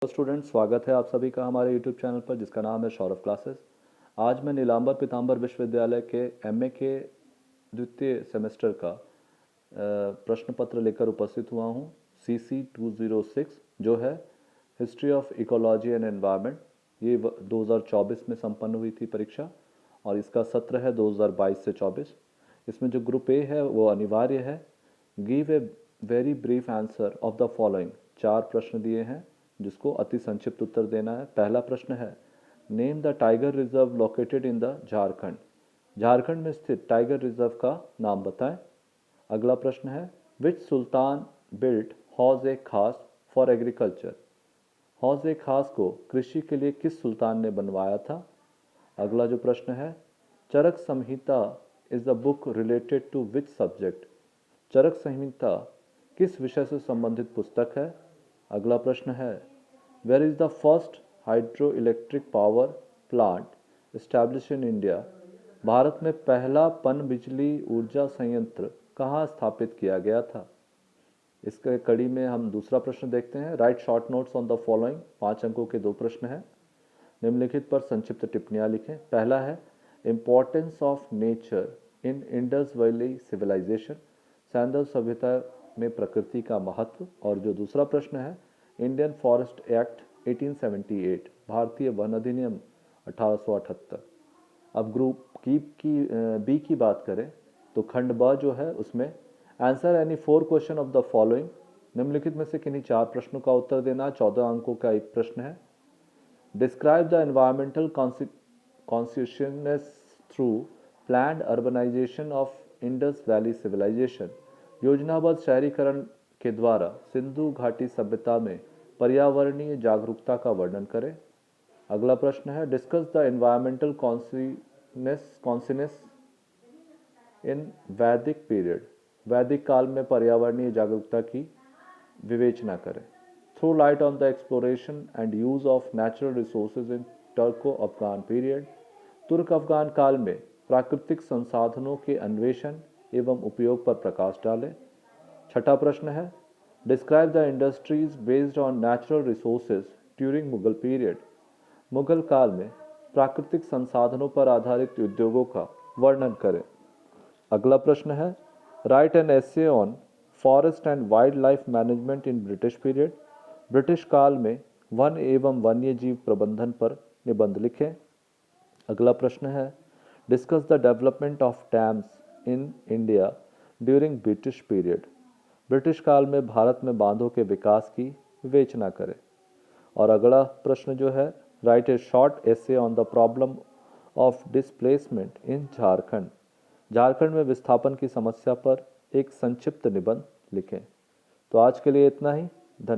Students, स्वागत है आप सभी का हमारे यूट्यूब चैनल पर जिसका नाम है सौरभ क्लासेस। आज मैं नीलांबर पीतांबर विश्वविद्यालय के एमए के द्वितीय सेमेस्टर का प्रश्न पत्र लेकर उपस्थित हुआ हूँ। CC 206 जो है history of ecology and environment, ये 2024 में संपन्न हुई थी परीक्षा और इसका सत्र है 2022 से 24। इसमें जो ग्रुप ए है वो अनिवार्य है। Give a very brief answer of the following. 4 प्रश्न दिए हैं जिसको अति संक्षिप्त उत्तर देना है। पहला प्रश्न है, name the tiger reserve located in the Jharkhand. Jharkhand में स्थित टाइगर रिजर्व का नाम बताएं। अगला प्रश्न है, विच सुल्तान बिल्ट हौज ए खास फॉर एग्रीकल्चर। हौज ए खास को कृषि के लिए किस सुल्तान ने बनवाया था। अगला जो प्रश्न है, Charak Samhita is the book related to which subject. Charak Samhita किस विषय से संबंधित पुस्तक है। अगला प्रश्न है, where is the first hydroelectric power plant establish in India. भारत में पहला पन बिजली ऊर्जा संयंत्र कहाँ स्थापित किया गया था। इसके कड़ी में हम दूसरा प्रश्न देखते हैं, right short notes on the following. 5 अंकों के 2 प्रश्न हैं। निम्नलिखित पर संक्षिप्त टिप्पणियां लिखें। पहला है, importance of nature in Indus valley civilization. सैंडल सभ्यता में प्रकृति का महत्व। और जो दूसरा प्रश्न है, इंडियन फॉरेस्ट एक्ट 1878, भारतीय वन अधिनियम 1878। अब ग्रुप बी की बात करें तो खंड ब जो है उसमें answer any 4 question of the following. निम्नलिखित में से किन्हीं 4 प्रश्नों का उत्तर देना। 14 अंकों का एक प्रश्न है। Describe the environmental consciousness through planned urbanization of Indus valley civilization. योजनाबद्ध शहरीकरण के द्वारा सिंधु घाटी सभ्यता में पर्यावरणीय जागरूकता का वर्णन करें। अगला प्रश्न है, discuss the environmental consciousness in वैदिक पीरियड। वैदिक काल में पर्यावरणीय जागरूकता की विवेचना करें। Throw light on the exploration and use of natural resources in Turko Afghan period. तुर्क अफगान काल में प्राकृतिक संसाधनों के अन्वेषण एवं उपयोग पर प्रकाश डालें। छठा प्रश्न है, describe the industries based on natural resources during Mughal period. Mughal काल में प्राकृतिक संसाधनों पर आधारित उद्योगों का वर्णन करें। अगला प्रश्न है, right an essay on forest and wild life management in British period. British काल में वन एवं वन्य जीव प्रबंधन पर निबंध लिखें। अगला प्रश्न है, discuss the development of dams in India during British period. British काल में भारत में बांधों के विकास की विवेचना करें। और अगला प्रश्न जो है, right A short essay on the problem of displacement in Jharkhand. Jharkhand में विस्थापन की समस्या पर एक संक्षिप्त निबंध लिखें। तो आज के लिए इतना ही। धन्यवाद।